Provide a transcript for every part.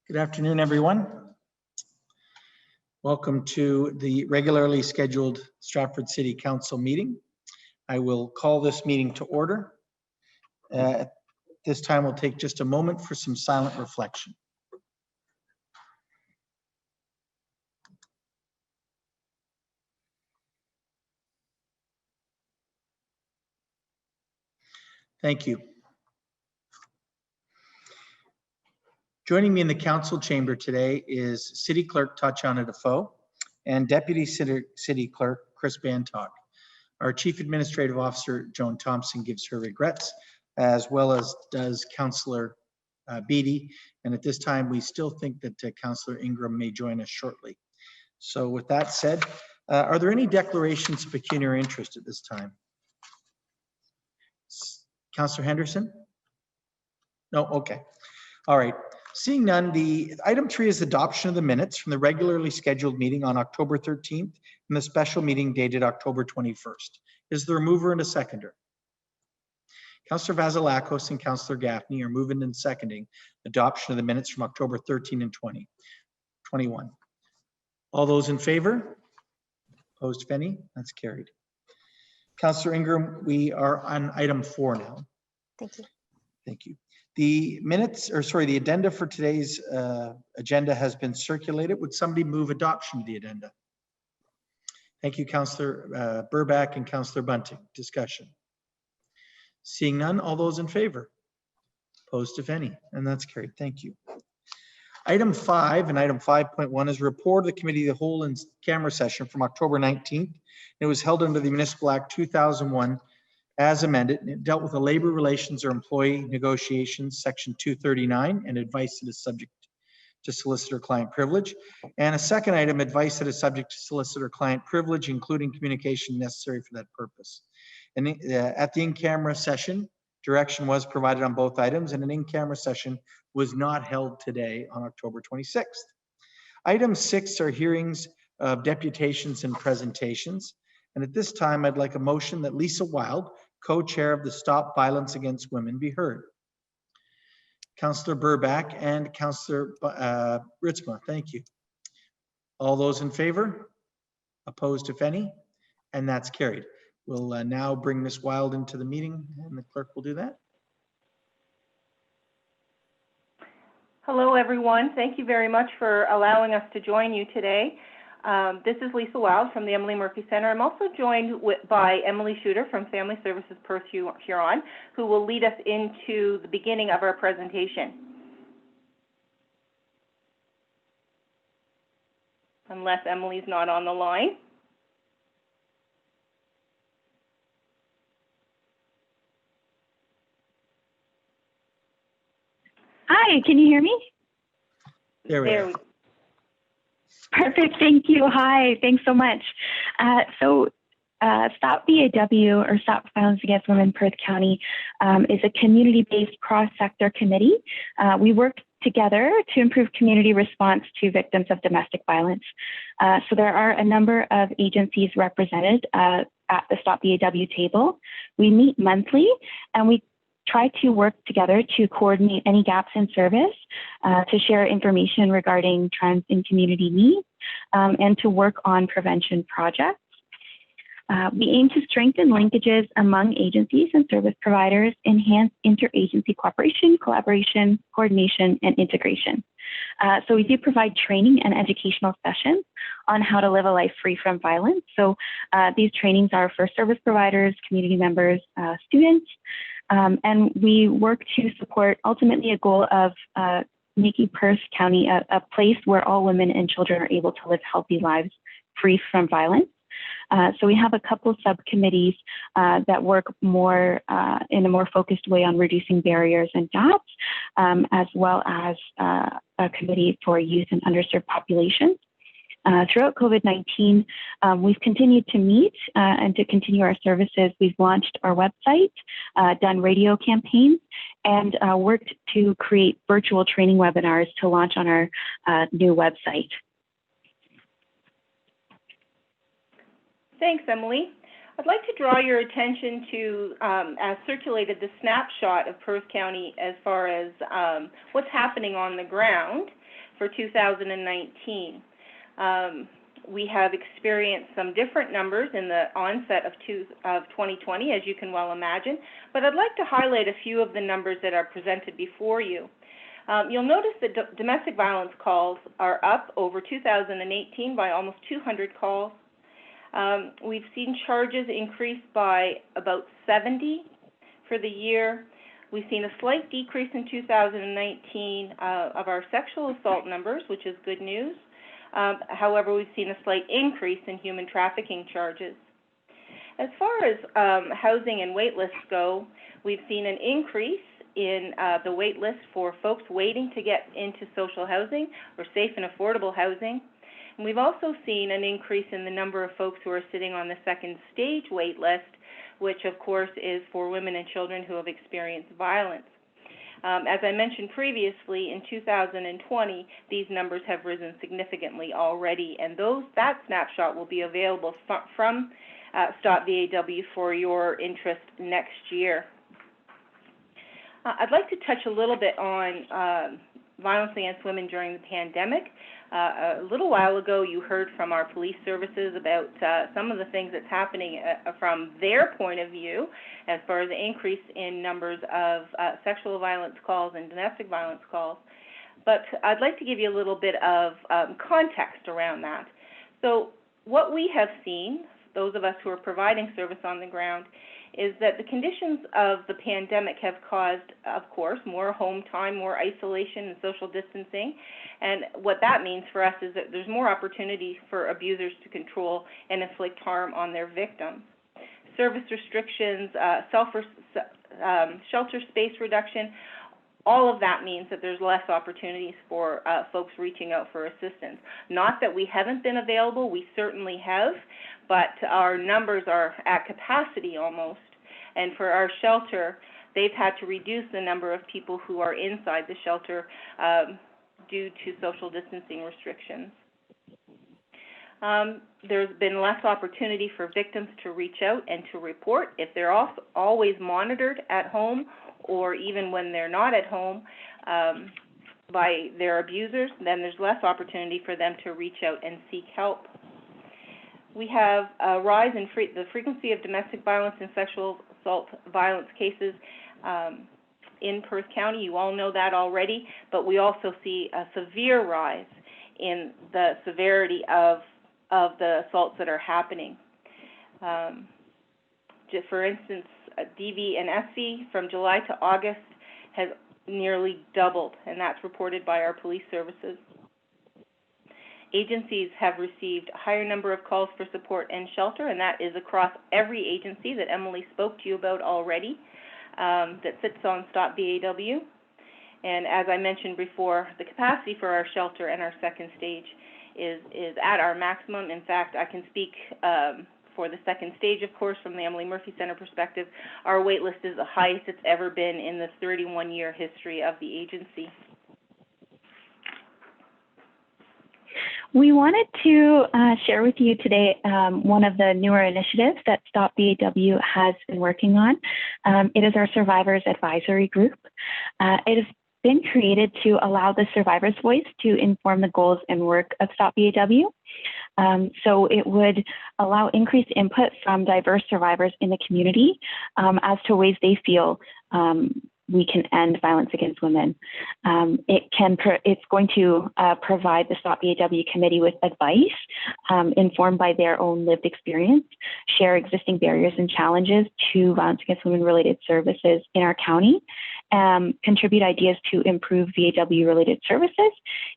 Good afternoon, everyone. Welcome to the regularly scheduled Stratford City Council meeting. I will call this meeting to order. At this time, we'll take just a moment for some silent reflection. Thank you. Joining me in the council chamber today is City Clerk Tatiana Defoe and Deputy City Clerk Chris Bantock. Our Chief Administrative Officer Joan Thompson gives her regrets, as well as does Councillor Beattie. And at this time, we still think that Councillor Ingram may join us shortly. So with that said, are there any declarations of pecuniary interest at this time? Councillor Henderson? No, okay. All right. Seeing none, the item 3 is adoption of the minutes from the regularly scheduled meeting on October 13th and the special meeting dated October 21st. Is there a mover and a seconder? Councillor Vasilakos and Councillor Gaffney are moving and seconding adoption of the minutes from October 13 and 21. All those in favor? Opposed, if any? That's carried. Councillor Ingram, we are on item 4 now. Thank you. Thank you. The minutes, or sorry, the addenda for today's agenda has been circulated. Would somebody move adoption of the addenda? Thank you, Councillor Burback and Councillor Bunting. Discussion. Seeing none, all those in favor? Opposed, if any, and that's carried. Thank you. Item 5 and item 5.1 is a report of the Committee of the Whole and camera session from October 19th. It was held under the Municipal Act 2001 as amended, and it dealt with the labor relations or employee negotiations, section 239, and advice that is subject to solicitor-client privilege. And a second item, advice that is subject to solicitor-client privilege, including communication necessary for that purpose. And at the in-camera session, direction was provided on both items, and an in-camera session was not held today on October 26th. Item 6 are hearings of deputations and presentations. And at this time, I'd like a motion that Lisa Wild, co-chair of the Stop Violence Against Women, be heard. Councillor Burback and Councillor Ritzma, thank you. All those in favor? Opposed, if any? And that's carried. We'll now bring Ms. Wild into the meeting, and the clerk will do that. Hello, everyone. Thank you very much for allowing us to join you today. This is Lisa Wild from the Emily Murphy Center. I'm also joined by Emily Shooter from Family Services Perth Huron, who will lead us into the beginning of our presentation. Unless Emily's not on the line. Hi, can you hear me? There we go. Perfect, thank you. Hi, thanks so much. Stop VAW, or Stop Violence Against Women Perth County, is a community-based cross-sector committee. We work together to improve community response to victims of domestic violence. So there are a number of agencies represented at the Stop VAW table. We meet monthly, and we try to work together to coordinate any gaps in service, to share information regarding trends in community needs, and to work on prevention projects. We aim to strengthen linkages among agencies and service providers, enhance interagency cooperation, collaboration, coordination, and integration. So we do provide training and educational sessions on how to live a life free from violence. So these trainings are for service providers, community members, students, and we work to support ultimately a goal of making Perth County a place where all women and children are able to live healthy lives free from violence. So we have a couple subcommittees that work more in a more focused way on reducing barriers and gaps, as well as a committee for youth and underserved populations. Throughout COVID-19, we've continued to meet and to continue our services. We've launched our website, done radio campaigns, and worked to create virtual training webinars to launch on our new website. Thanks, Emily. I'd like to draw your attention to, as circulated, the snapshot of Perth County as far as what's happening on the ground. for 2019. We have experienced some different numbers in the onset of 2020, as you can well imagine, but I'd like to highlight a few of the numbers that are presented before you. You'll notice that domestic violence calls are up over 2018 by almost 200 calls. We've seen charges increase by about 70 for the year. We've seen a slight decrease in 2019 of our sexual assault numbers, which is good news. However, we've seen a slight increase in human trafficking charges. As far as housing and wait lists go, we've seen an increase in the wait list for folks waiting to get into social housing or safe and affordable housing. And we've also seen an increase in the number of folks who are sitting on the second stage wait list, which of course is for women and children who have experienced violence. As I mentioned previously, in 2020, these numbers have risen significantly already, and that snapshot will be available from Stop VAW for your interest next year. I'd like to touch a little bit on violence against women during the pandemic. A little while ago, you heard from our police services about some of the things that's happening from their point of view as far as the increase in numbers of sexual violence calls and domestic violence calls. But I'd like to give you a little bit of context around that. So what we have seen, those of us who are providing service on the ground, is that the conditions of the pandemic have caused, of course, more home time, more isolation and social distancing. And what that means for us is that there's more opportunity for abusers to control and inflict harm on their victims. Service restrictions, shelter space reduction, all of that means that there's less opportunities for folks reaching out for assistance. Not that we haven't been available, we certainly have, but our numbers are at capacity almost. And for our shelter, they've had to reduce the number of people who are inside the shelter due to social distancing restrictions. There's been less opportunity for victims to reach out and to report. If they're always monitored at home, or even when they're not at home by their abusers, then there's less opportunity for them to reach out and seek help. We have a rise in the frequency of domestic violence and sexual assault violence cases in Perth County. You all know that already, but we also see a severe rise in the severity of the assaults that are happening. Just for instance, DV and SV from July to August has nearly doubled, and that's reported by our police services. Agencies have received a higher number of calls for support and shelter, and that is across every agency that Emily spoke to you about already that sits on Stop VAW. And as I mentioned before, the capacity for our shelter and our second stage is at our maximum. In fact, I can speak for the second stage, of course, from the Emily Murphy Center perspective. Our wait list is the highest it's ever been in the 31-year history of the agency. We wanted to share with you today one of the newer initiatives that Stop VAW has been working on. It is our Survivors Advisory Group. It has been created to allow the survivor's voice to inform the goals and work of Stop VAW. So it would allow increased input from diverse survivors in the community as to ways they feel we can end violence against women. It's going to provide the Stop VAW committee with advice informed by their own lived experience, share existing barriers and challenges to violence against women related services in our county, contribute ideas to improve VAW-related services,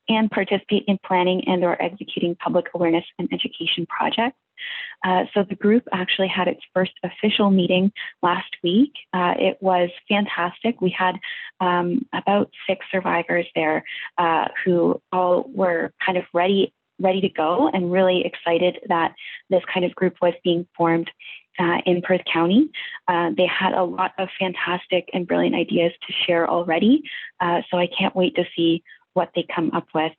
and participate in planning and or executing public awareness and education projects. So the group actually had its first official meeting last week. It was fantastic. We had about 6 survivors there who all were kind of ready to go and really excited that this kind of group was being formed in Perth County. They had a lot of fantastic and brilliant ideas to share already. So I can't wait to see what they come up with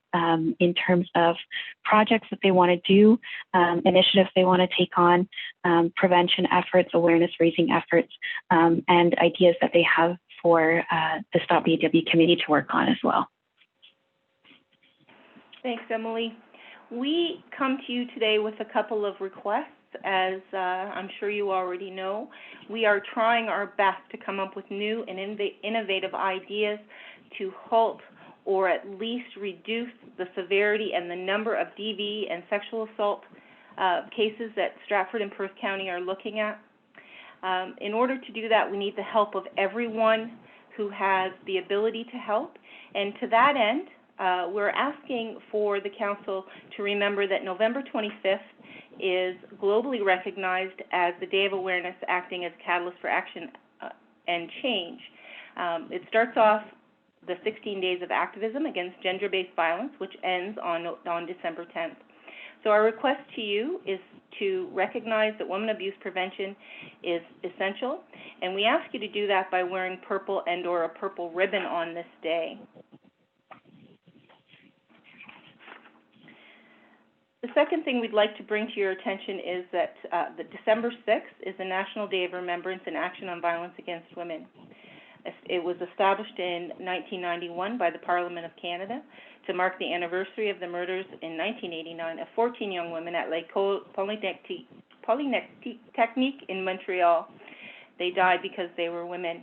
in terms of projects that they want to do, initiatives they want to take on, prevention efforts, awareness raising efforts, and ideas that they have for the Stop VAW committee to work on as well. Thanks, Emily. We come to you today with a couple of requests. As I'm sure you already know, we are trying our best to come up with new and innovative ideas to halt or at least reduce the severity and the number of DV and sexual assault cases that Stratford and Perth County are looking at. In order to do that, we need the help of everyone who has the ability to help. And to that end, we're asking for the Council to remember that November 25th is globally recognized as the Day of Awareness, acting as a catalyst for action and change. It starts off the 16 days of activism against gender-based violence, which ends on December 10th. So our request to you is to recognize that women abuse prevention is essential, and we ask you to do that by wearing purple and/or a purple ribbon on this day. The second thing we'd like to bring to your attention is that December 6th is the National Day of Remembrance and Action on Violence Against Women. It was established in 1991 by the Parliament of Canada to mark the anniversary of the murders in 1989 of 14 young women at L'École Polytechnique in Montreal. They died because they were women.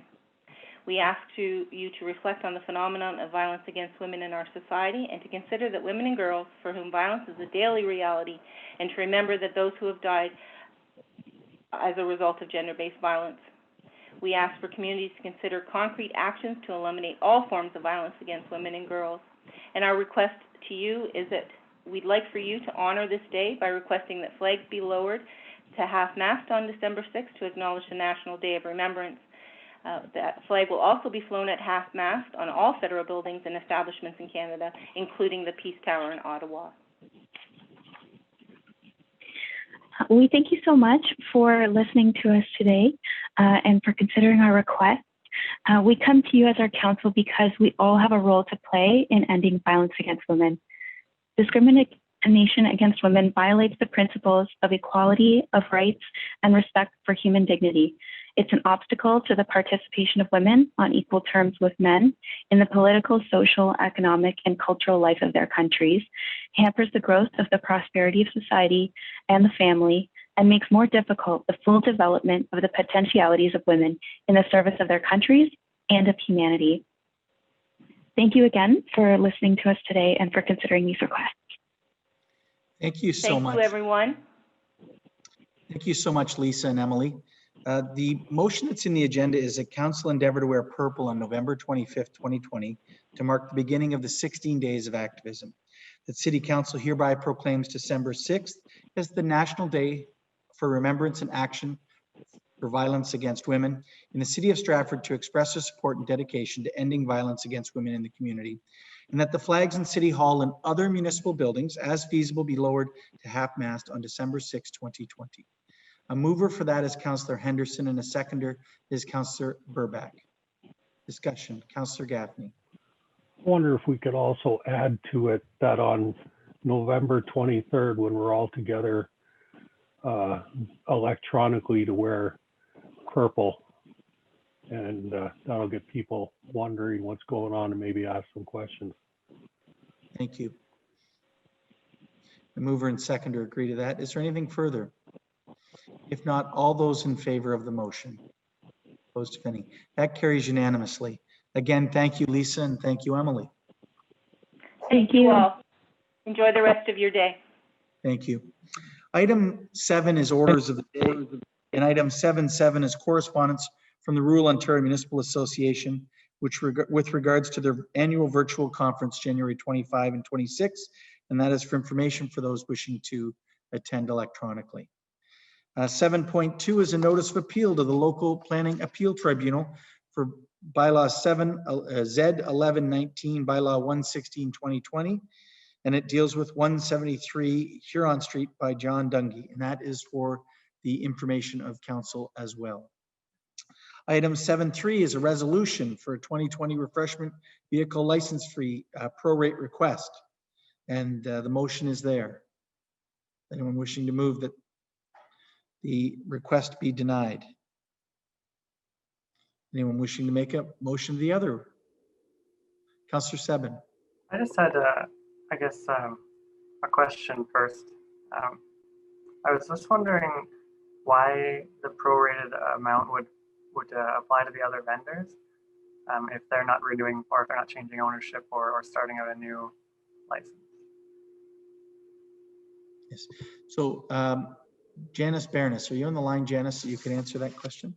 We ask you to reflect on the phenomenon of violence against women in our society and to consider that women and girls for whom violence is a daily reality, and to remember that those who have died as a result of gender-based violence. We ask for communities to consider concrete actions to eliminate all forms of violence against women and girls. And our request to you is that we'd like for you to honor this day by requesting that flags be lowered to half-mast on December 6th to acknowledge the National Day of Remembrance. That flag will also be flown at half-mast on all federal buildings and establishments in Canada, including the Peace Tower in Ottawa. We thank you so much for listening to us today and for considering our request. We come to you as our council because we all have a role to play in ending violence against women. Discrimination against women violates the principles of equality of rights and respect for human dignity. It's an obstacle to the participation of women on equal terms with men in the political, social, economic, and cultural life of their countries, hampers the growth of the prosperity of society and the family, and makes more difficult the full development of the potentialities of women in the service of their countries and of humanity. Thank you again for listening to us today and for considering these requests. Thank you so much. Thank you, everyone. Thank you so much, Lisa and Emily. The motion that's in the agenda is that Council endeavor to wear purple on November 25th, 2020 to mark the beginning of the 16 days of activism. That City Council hereby proclaims December 6th as the National Day for Remembrance and Action for Violence Against Women in the City of Stratford to express their support and dedication to ending violence against women in the community. And that the flags in City Hall and other municipal buildings, as feasible, be lowered to half-mast on December 6, 2020. A mover for that is Councillor Henderson and a seconder is Councillor Burback. Discussion, Councillor Gaffney. I wonder if we could also add to it that on November 23rd, when we're all together electronically, to wear purple, and that'll get people wondering what's going on and maybe ask some questions. Thank you. The mover and seconder agree to that. Is there anything further? If not, all those in favor of the motion. Opposed, if any. That carries unanimously. Again, thank you, Lisa, and thank you, Emily. Thank you all. Enjoy the rest of your day. Thank you. Item 7 is orders of the day, and item 7.7 is correspondence from the Rural Ontario Municipal Association, which with regards to their annual virtual conference, January 25 and 26, and that is for information for those wishing to attend electronically. 7.2 is a notice of appeal to the Local Planning Appeal Tribunal for Bylaw 7 Z1119, Bylaw 116/2020, and it deals with 173 Huron Street by John Dungy, and that is for the information of council as well. Item 7.3 is a resolution for a 2020 refreshment vehicle license fee prorate request, and the motion is there. Anyone wishing to move that the request be denied? Anyone wishing to make a motion to the other? Councillor Sebin. I just had I guess a question first. I was just wondering why the prorated amount would apply to the other vendors if they're not renewing or if they're not changing ownership or starting out a new license. Yes. So Janice Baroness, are you on the line, Janice, so you can answer that question?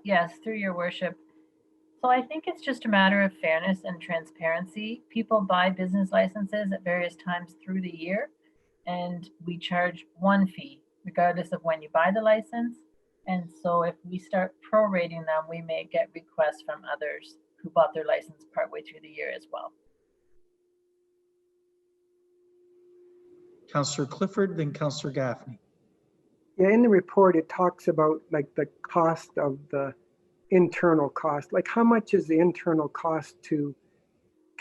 Yes, through your worship. So I think it's just a matter of fairness and transparency. People buy business licenses at various times through the year, and we charge one fee regardless of when you buy the license. And so if we start prorating them, we may get requests from others who bought their license partway through the year as well. Councillor Clifford, then Councillor Gaffney. Yeah, in the report, it talks about like the cost of the internal cost. Like how much is the internal cost to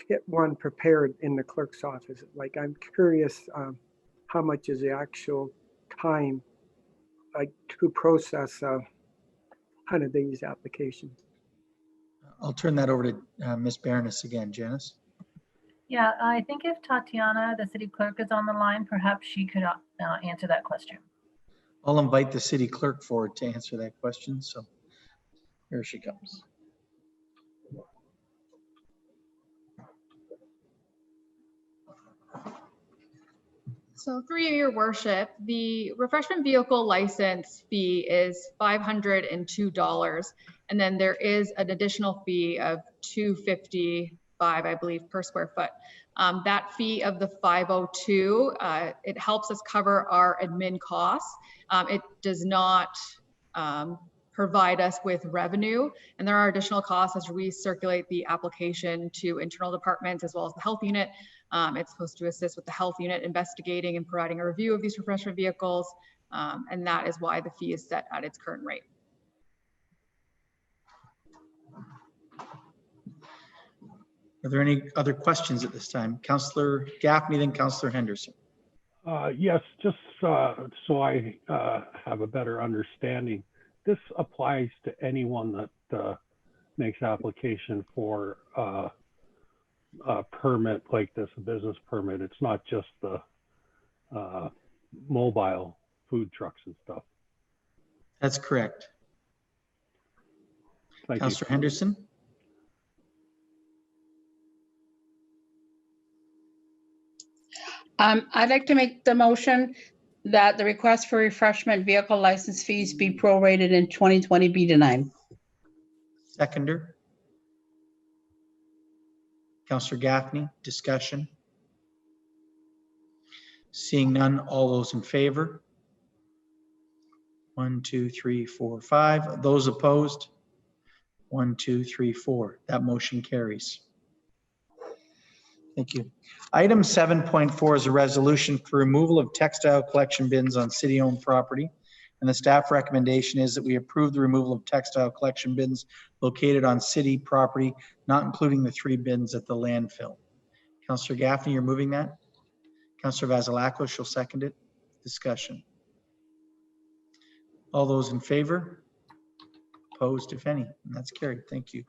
get one prepared in the clerk's office? Like I'm curious, how much is the actual time like to process 100 of these applications? I'll turn that over to Ms. Baroness again. Janice? Yeah, I think if Tatiana, the city clerk, is on the line, perhaps she could answer that question. I'll invite the city clerk forward to answer that question. So here she comes. So through your worship, the refreshment vehicle license fee is $502. And then there is an additional fee of $255, I believe, per square foot. That fee of the 502, it helps us cover our admin costs. It does not provide us with revenue, and there are additional costs as we circulate the application to internal departments as well as the health unit. It's supposed to assist with the health unit investigating and providing a review of these refreshment vehicles, and that is why the fee is set at its current rate. Are there any other questions at this time? Councillor Gaffney, then Councillor Henderson. Yes, just so I have a better understanding. This applies to anyone that makes application for a permit like this, a business permit. It's not just the mobile food trucks and stuff. That's correct. Thank Councillor you. Henderson. I'd like to make the motion that the request for refreshment vehicle license fees be prorated in 2020 be denied. Seconder. Councillor Gaffney, discussion. Seeing none, all those in favor? 1, 2, 3, 4, 5. Those opposed? 1, 2, 3, 4. That motion carries. Thank you. Item 7.4 is a resolution for removal of textile collection bins on city-owned property. And the staff recommendation is that we approve the removal of textile collection bins located on city property, not including the 3 bins at the landfill. Councillor Gaffney, you're moving that? Councillor Vasilakos, you'll second it. Discussion. All those in favor? Opposed, if any? And that's carried. Thank you.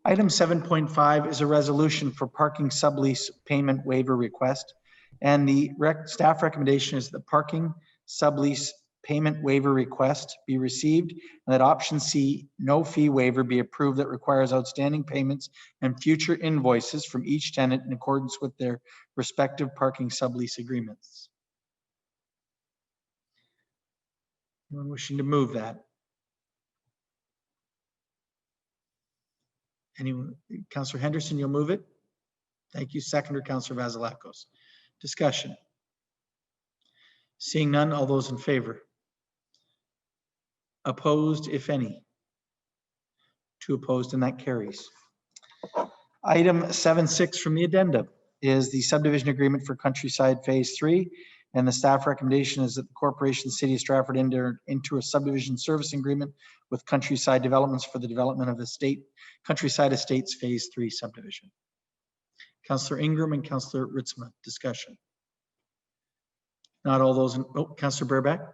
Item 7.5 is a resolution for parking sublease payment waiver request. And the staff recommendation is that parking sublease payment waiver request be received and that option C, no fee waiver, be approved that requires outstanding payments and future invoices from each tenant in accordance with their respective parking sublease agreements. Anyone wishing to move that? Anyone? Councillor Henderson, you'll move it? Thank you. Seconder, Councillor Vasilakos. Discussion. Seeing none, all those in favor? Opposed, if any? 2 opposed, and that carries. Item 7.6 from the addenda is the subdivision agreement for Countryside Phase 3. And the staff recommendation is that the Corporation City of Stratford enter into a subdivision service agreement with Countryside Developments for the development of the Countryside Estates Phase 3 subdivision. Councillor Ingram and Councillor Ritzma, discussion. Not all those in, Councillor Burback.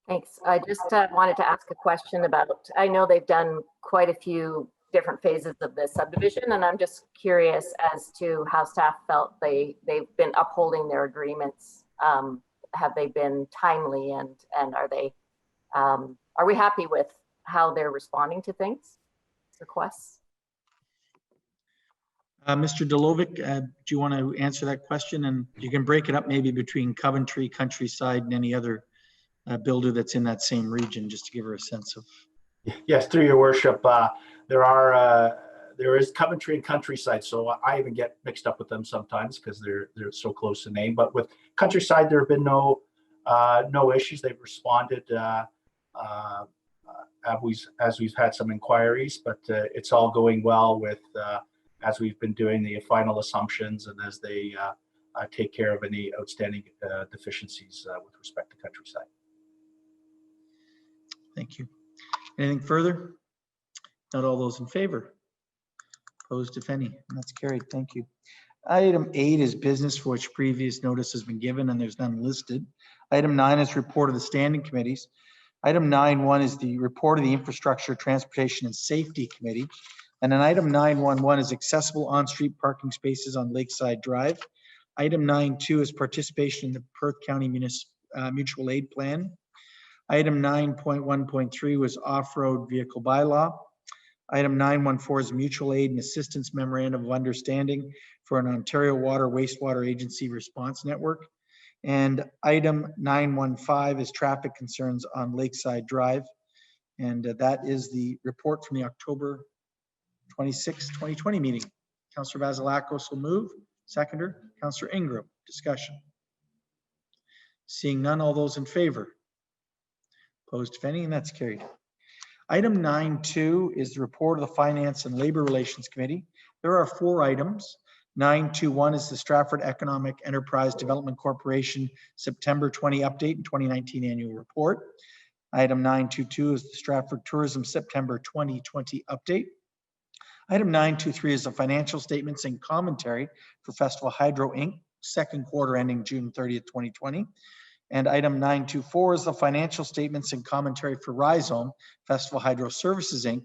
Thanks. I just wanted to ask a question about, I know they've done quite a few different phases of the subdivision, and I'm just curious as to how staff felt they've been upholding their agreements. Have they been timely, and are we happy with how they're responding to things, requests? Mr. Delovic, do you want to answer that question? And you can break it up maybe between Coventry, Countryside, and any other builder that's in that same region, just to give her a sense of. Yes, through your worship, there is Coventry and Countryside, so I even get mixed up with them sometimes because they're so close in name. But with Countryside, there have been no issues. They've responded as we've had some inquiries, but it's all going well with as we've been doing the final assumptions and as they take care of any outstanding deficiencies with respect to Countryside. Thank you. Anything further? Not all those in favor? Opposed, if any? And that's carried. Thank you. Item 8 is business for which previous notice has been given and there's none listed. Item 9 is report of the standing committees. Item 9.1 is the report of the Infrastructure, Transportation and Safety Committee. And then item 9.11 is accessible on-street parking spaces on Lakeside Drive. Item 9.2 is participation in the Perth County Mutual Aid Plan. Item 9.1.3 was off-road vehicle bylaw. Item 9.14 is mutual aid and assistance memorandum of understanding for an Ontario Water Wastewater Agency response network. And item 9.15 is traffic concerns on Lakeside Drive. And that is the report from the October 26, 2020 meeting. Councillor Vasilakos will move. Seconder, Councillor Ingram. Discussion. Seeing none, all those in favor? Opposed, if any, and that's carried. Item 9.2 is the report of the Finance and Labor Relations Committee. There are 4 items. 9.21 is the Stratford Economic Enterprise Development Corporation September 20 update and 2019 annual report. Item 9.22 is the Stratford Tourism September 2020 update. Item 9.23 is the financial statements and commentary for Festival Hydro Inc. second quarter ending June 30th, 2020. And item 9.24 is the financial statements and commentary for Rhizome Festival Hydro Services Inc.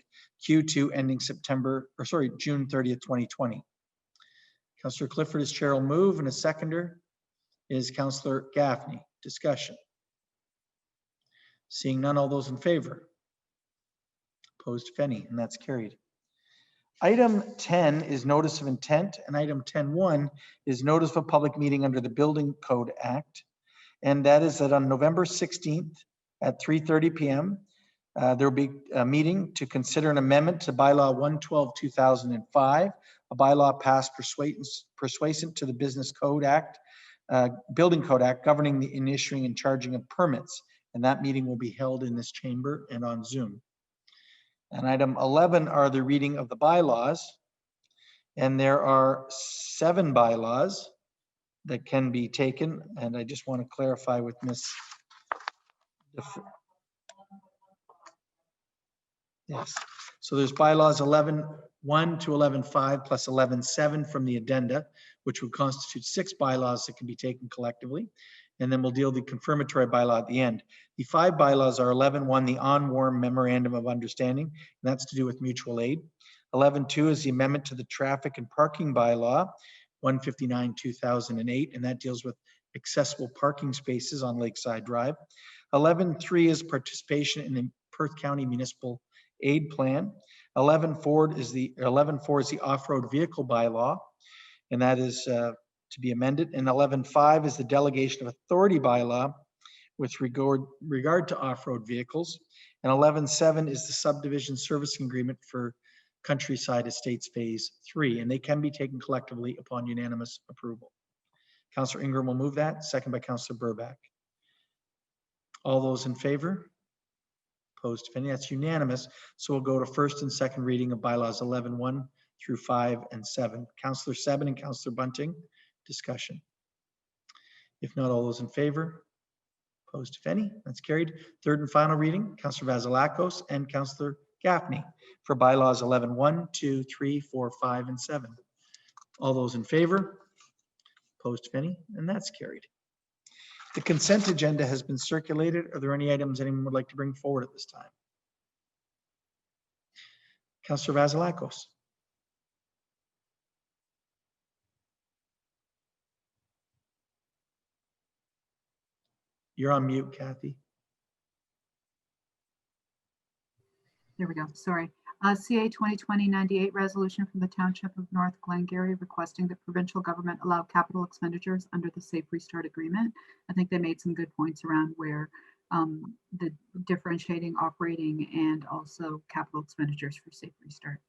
Q2 ending June 30th, 2020. Councillor Clifford as chair will move, and a seconder is Councillor Gaffney. Discussion. Seeing none, all those in favor? Opposed, if any, and that's carried. Item 10 is notice of intent, and item 10.1 is notice of a public meeting under the Building Code Act. And that is that on November 16th at 3:30 p.m., there will be a meeting to consider an amendment to bylaw 112/2005, a bylaw passed pursuant to the Business Code Act, Building Code Act, governing the issuing and charging of permits. And that meeting will be held in this chamber and on Zoom. And item 11 are the reading of the bylaws. And there are 7 bylaws that can be taken. And I just want to clarify with Ms. Yes. So there's bylaws 11.1 to 11.5 plus 11.7 from the addenda, which would constitute 6 bylaws that can be taken collectively. And then we'll deal with the confirmatory bylaw at the end. The 5 bylaws are 11.1, the on-warm memorandum of understanding, and that's to do with mutual aid. 11.2 is the amendment to the traffic and parking bylaw, 159/2008, and that deals with accessible parking spaces on Lakeside Drive. 11.3 is participation in the Perth County Municipal Aid Plan. 11.4 is the off-road vehicle bylaw, and that is to be amended. And 11.5 is the delegation of authority bylaw with regard to off-road vehicles. And 11.7 is the subdivision servicing agreement for Countryside Estates Phase 3, and they can be taken collectively upon unanimous approval. Councillor Ingram will move that, second by Councillor Burback. All those in favor? Opposed, if any? That's unanimous. So we'll go to first and second reading of bylaws 11.1 through 5 and 7. Councillor Seven and Councillor Bunting, discussion. If not, all those in favor? Opposed, if any? That's carried. Third and final reading, Councillor Vasilakos and Councillor Gaffney for bylaws 11.1, 2, 3, 4, 5, and 7. All those in favor? Opposed, if any? And that's carried. The consent agenda has been circulated. Are there any items anyone would like to bring forward at this time? Councillor Vasilakos. You're on mute, Kathy. There we go. Sorry. CA 2020-98 resolution from the Township of North Glengarry requesting that provincial government allow capital expenditures under the Safe Restart Agreement. I think they made some good points around where the differentiating operating and also capital expenditures for Safe Restart.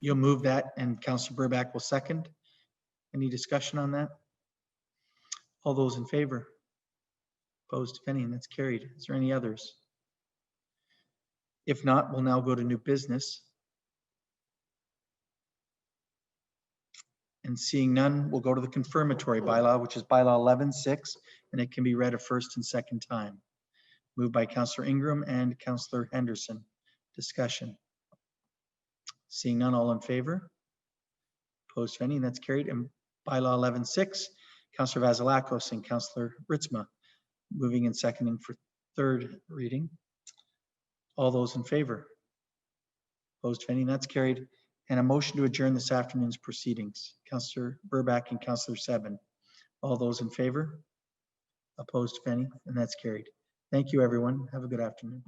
You'll move that and Councillor Burback will second. Any discussion on that? All those in favor? Opposed, if any, and that's carried. Is there any others? If not, we'll now go to new business. And seeing none, we'll go to the confirmatory bylaw, which is bylaw 11.6, and it can be read a first and second time. Moved by Councillor Ingram and Councillor Henderson. Discussion. Seeing none, all in favor? Opposed, if any, and that's carried. And bylaw 11.6, Councillor Vasilakos and Councillor Ritzma. Moving and seconding for third reading. All those in favor? Opposed, if any, that's carried. And a motion to adjourn this afternoon's proceedings. Councillor Burback and Councillor Seven. All those in favor? Opposed, if any, and that's carried. Thank you, everyone. Have a good afternoon.